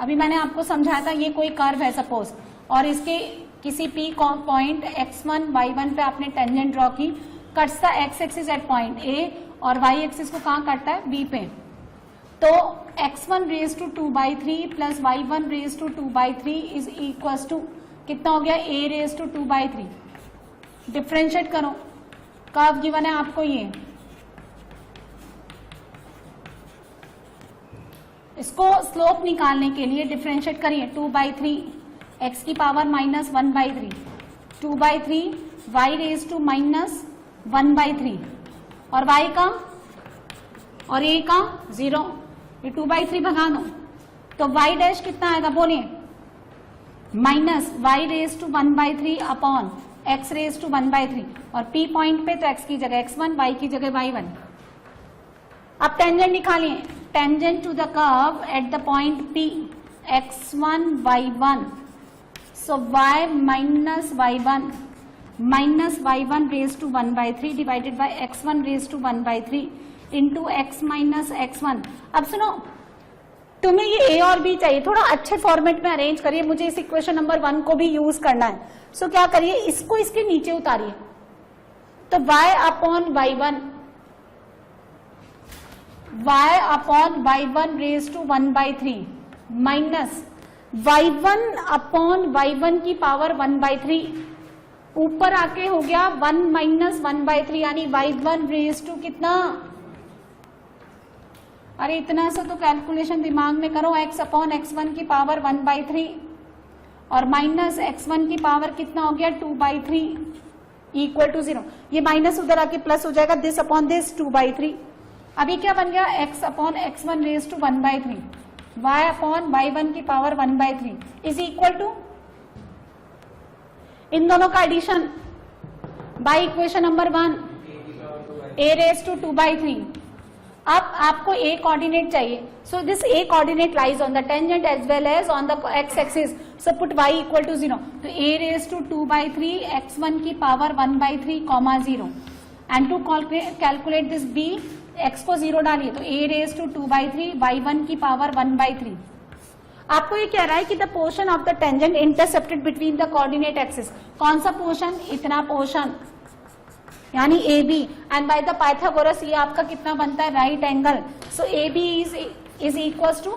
अभी मैंने आपको समझाया था, ये कोई कर्व है सपोज, और इसके किसी P पॉइंट x1 y1 पे आपने टेंजेंट ड्रॉ की, cuts the x axis at point A, और y एक्सिस को कहाँ काटता है, B पे। तो x1 raise to 2/3 plus y1 raise to 2/3 is equals to कितना हो गया, a रेज टू 2/3। डिफ्रेंशिएट करो, कर्व गिवन है आपको ये, इसको स्लोप निकालने के लिए डिफ्रेंशिएट करिए, 2/3 x की power minus 1/3, 2/3 y raise to minus 1/3, और y का और a का 0, ये 2/3 भगा दो, तो y डैश कितना आएगा, बोलिए, minus y raise to 1/3 upon x raise to 1/3, और P पॉइंट पे तो x की जगह x1, y की जगह y1। अब टेंजेंट निकालिए, tangent to the curve at the point P, x1 y1, so y minus y1 minus y1 raise to 1/3 divided by x1 raise to 1/3 into x minus x1। अब सुनो, तुम्हें ये a और b चाहिए, थोड़ा अच्छे फॉर्मेट में अरेंज करिए, मुझे इस इक्वेशन नंबर 1 को भी यूज करना है। सो क्या करिए, इसको इसके नीचे उतारिए, तो y upon y1 raise to 1/3 minus y1 upon y1 की पावर 1/3, ऊपर आके हो गया 1 माइनस 1/3 यानी y1 रेज टू कितना, अरे इतना सा तो कैलकुलेशन दिमाग में करो, x अपॉन x1 की पावर 1/3 और माइनस x1 की पावर कितना हो गया 2/3 इक्वल टू 0। ये माइनस उधर आके प्लस हो जाएगा, दिस अपॉन दिस 2/3। अभी क्या बन गया, x upon x1 raise to 1/3, y upon y1 की पावर 1/3 इज इक्वल टू, इन दोनों का addition by equation number 1, a raise to 2/3। अब आपको a कोऑर्डिनेट चाहिए, so this a coordinate lies on the tangent as well as on the x axis, so put y equal to 0, तो a रेज टू 2/3 x1 की power 1/3 comma 0, and to calculate this b, x को 0 डालिए, तो a रेज टू 2/3 y1 की पावर 1/3। आपको ये कह रहा है कि the portion of the tangent intercepted between the coordinate axis, कौन सा पोर्शन, इतना पोर्शन यानी AB, and by the Pythagoras ये आपका कितना बनता है, right angle. So AB is equals to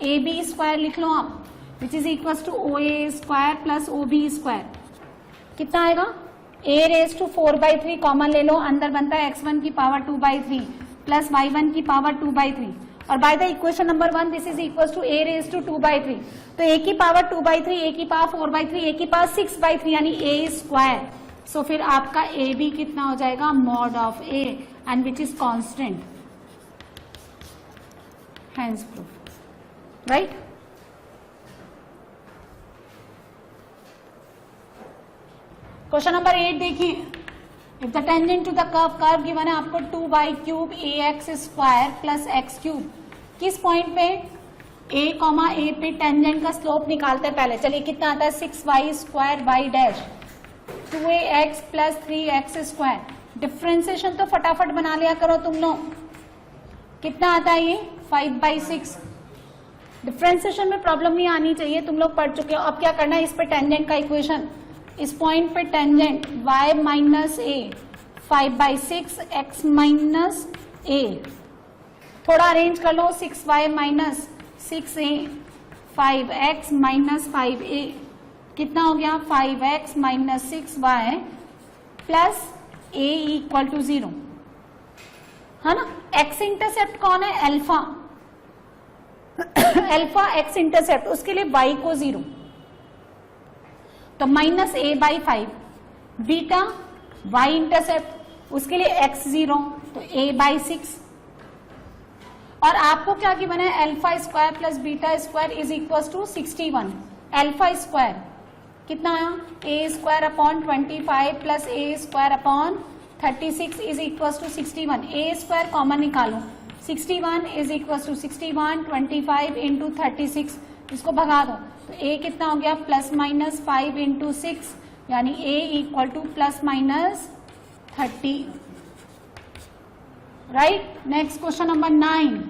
AB square लिख लो आप, which is equal to O A square plus O B square. कितना आएगा? a रेज टू 4/3 कॉमन ले लो, अंदर बनता है x1 की पावर 2/3 प्लस y1 की पावर 2/3 और by the equation number 1 this is equal to a raise to 2/3, तो a की पावर 2/3, a की पावर 4/3, a की पावर 6/3 यानी a स्क्वायर। सो फिर आपका a भी कितना हो जाएगा? Mod of a and which is constant, hence proof, right. Question number 8 देखिए, if the tangent to the curve given है आपको 2y³ ax square plus x cube, किस पॉइंट पे? a, पे टेंजेंट का स्लोप निकालते हैं पहले। चलिए कितना आता है? 6y square y dash 2ax plus 3x square. Differentiation तो फटाफट बना लिया करो तुम लोग। कितना आता है ये? 5/6। डिफ्रेंसिएशन में प्रॉब्लम नहीं आनी चाहिए, तुम लोग पढ़ चुके हो। अब क्या करना है? इस पे टेंजेंट का इक्वेशन, इस पॉइंट पे टेंजेंट y माइनस ए 5/6 x माइनस ए, थोड़ा अरेंज कर लो। 6y minus 6a 5x minus 5a, कितना हो गया? 5x minus 6y plus a equal to 0, है ना। x इंटरसेप्ट कौन है? अल्फा। अल्फा x इंटरसेप्ट, उसके लिए y को 0, तो minus a/5। Beta y intercept, उसके लिए x 0, तो a/6। और आपको क्या की बना है? Alpha square plus beta square is equal to 61। Alpha square कितना आया? a square upon 25 plus a square upon 36 is equal to 61। a square common निकालो, 61 इज इक्वल टू 61, 25 इंटू 36, इसको भगा दो तो a कितना हो गया? प्लस माइनस 5 इंटू 6 यानी a equal to plus minus 30, right. Next question number 9,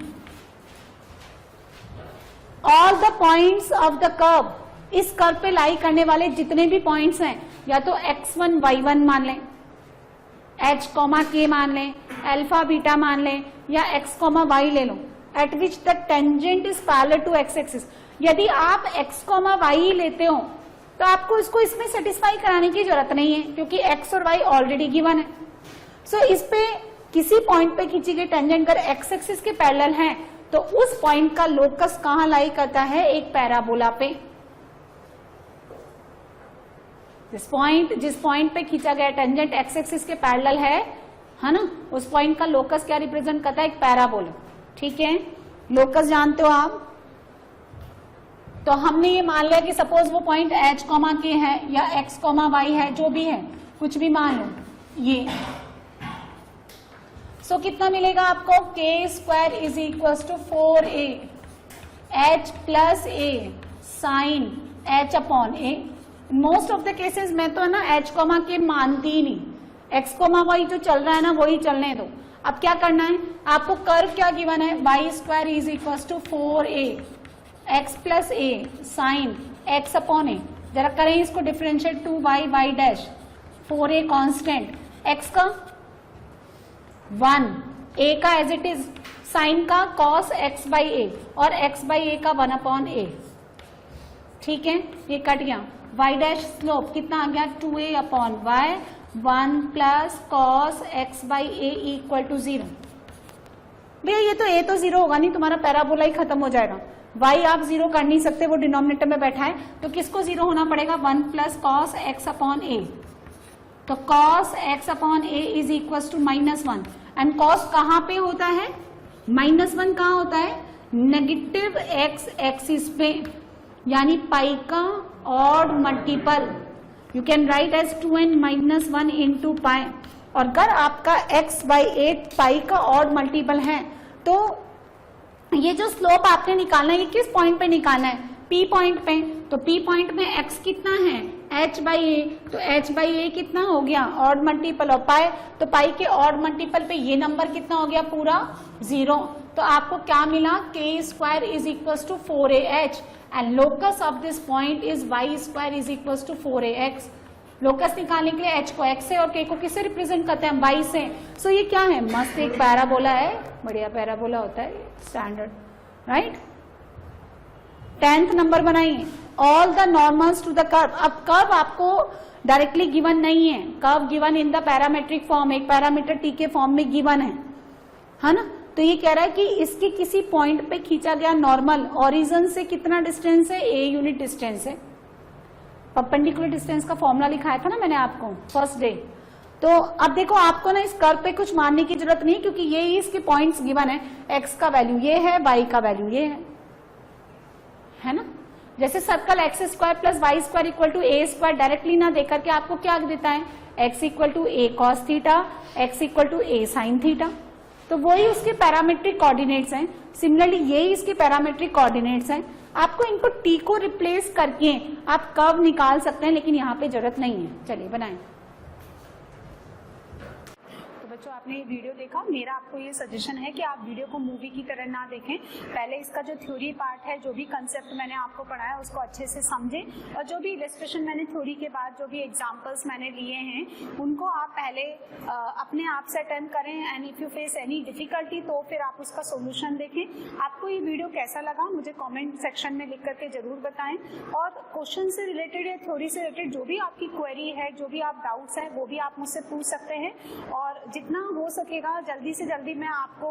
all the points of the curve, इस कर्व पे लाई करने वाले जितने भी पॉइंट्स हैं, या तो x1 y1 मान लें, h, k मान लें, अल्फा बीटा मान लें, या x, y ले लो, at which the tangent is parallel to x axis. यदि आप x, y लेते हो तो आपको इसको इसमें सेटिस्फाई कराने की जरूरत नहीं है, क्योंकि x और y ऑलरेडी गिवन है। सो इस पे किसी पॉइंट पे खींची गई टेंजेंट अगर x एक्सिस के पैरेलल है तो उस पॉइंट का लोकस कहां लाई करता है? एक पैराबोला पे। जिस पॉइंट पे खींचा गया टेंजेंट x एक्सिस के पैरेलल है ना, उस पॉइंट का लोकस क्या रिप्रेजेंट करता है? एक पैराबोला। ठीक है, लोकस जानते हो आप। तो हमने ये मान लिया कि सपोज वो पॉइंट h, k है या x, y है, जो भी है, कुछ भी मान लो ये। सो कितना मिलेगा आपको? k square is equal to 4a h plus a sine h upon a। Most of the cases में तो है ना h, k मानती ही नहीं, x, y जो चल रहा है ना वही चलने दो। अब क्या करना है आपको? कर्व क्या गिवन है? y square is equal to 4a x plus a sine x upon a। जरा करें इसको differentiate, 2y dash 4a constant, x का 1, a का एज इट इज, साइन का cos x बाई a और x बाई a का 1 अपॉन a। ठीक है, ये कट गया। y डैश स्लोप कितना आ गया? 2a upon y, 1 plus cos x by a equal to 0। भैया ये तो a तो 0 होगा नहीं, तुम्हारा पैराबोला ही खत्म हो जाएगा। y आप 0 कर नहीं सकते, वो डिनोमिनेटर में बैठा है, तो किसको 0 होना पड़ेगा? 1 plus cos x upon a। तो cos x upon a is equal to -1 and cos कहां पे होता है? -1 कहां होता है? नेगेटिव x एक्सिस पे, यानी पाई का odd multiple. You can write as 2n-1 into pi. और अगर आपका x बाई 8 पाई का ऑड मल्टीपल है तो ये जो स्लोप आपने निकालना है ये किस पॉइंट पे निकालना है? P पॉइंट पे। तो P पॉइंट में x कितना है? h बाई ए, तो h बाई ए कितना हो गया? ऑड मल्टीपल ऑफ पाई, तो पाई के ऑड मल्टीपल पे ये नंबर कितना हो गया? पूरा 0। तो आपको क्या मिला? k square is equal to 4ah and locus of this point is y square is equal to 4ax। Locus निकालने के लिए h को x से और k को किससे रिप्रेजेंट करते हैं? y से। सो ये क्या है? मस्त एक पैराबोला है, बढ़िया पैराबोला होता है स्टैंडर्ड, राइट। 10th नंबर बनाइए, all the normals to the curve. अब कर्व आपको डायरेक्टली गिवन नहीं है, curve given in the parametric form, एक पैरामीटर टी के फॉर्म में गिवन है ना। तो ये कह रहा है कि इसके किसी पॉइंट पे खींचा गया नॉर्मल ओरिजिन से कितना डिस्टेंस है, a यूनिट डिस्टेंस है। परपेंडिकुलर डिस्टेंस का फॉर्मूला लिखाया था ना मैंने आपको फर्स्ट डे। तो अब देखो आपको ना इस कर्व पे कुछ मानने की जरूरत नहीं, क्योंकि ये ही इसके पॉइंट्स गिवन है, x का वैल्यू ये है, y का वैल्यू ये है ना। जैसे circle x square plus y square equal to a square directly ना देकर के आपको क्या देता है, x equal to a cos theta, x equal to a sine theta. तो वही उसके पैरामेट्रिक कोऑर्डिनेट्स हैं। सिमिलरली यही इसके पैरामेट्रिक कोऑर्डिनेट्स हैं। आपको इनको t को रिप्लेस करके आप कर्व निकाल सकते हैं, लेकिन यहाँ पे जरूरत नहीं है। चलिए बनाएं। बच्चों आपने ये वीडियो देखा, मेरा आपको ये सजेशन है कि आप वीडियो को मूवी की तरह ना देखें। पहले इसका जो थ्योरी पार्ट है, जो भी कंसेप्ट मैंने आपको पढ़ाया उसको अच्छे से समझें, और जो भी इलस्ट्रेशन मैंने थ्योरी के बाद जो भी एग्जांपल्स मैंने लिए हैं उनको आप पहले अपने आप से अटेम्प्ट करें। And if you face any difficulty तो फिर आप उसका सोल्यूशन देखें। आपको ये वीडियो कैसा लगा मुझे कॉमेंट सेक्शन में लिख करके जरूर बताएं, और क्वेश्चन से रिलेटेड या थ्योरी से रिलेटेड जो भी आपकी क्वेरी है, जो भी आप डाउट्स हैं, वो भी आप मुझसे पूछ सकते हैं। और जितना हो सकेगा जल्दी से जल्दी मैं आपको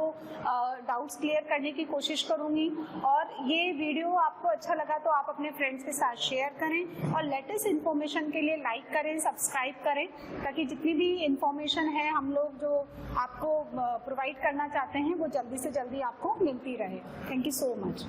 डाउट्स क्लियर करने की कोशिश करूंगी। और ये वीडियो आपको अच्छा लगा तो आप अपने फ्रेंड्स के साथ शेयर करें, और लेटेस्ट इन्फॉर्मेशन के लिए लाइक करें, सब्सक्राइब करें, ताकि जितनी भी इन्फॉर्मेशन है हम लोग जो आपको प्रोवाइड करना चाहते हैं वो जल्दी से जल्दी आपको मिलती रहे। Thank you so much.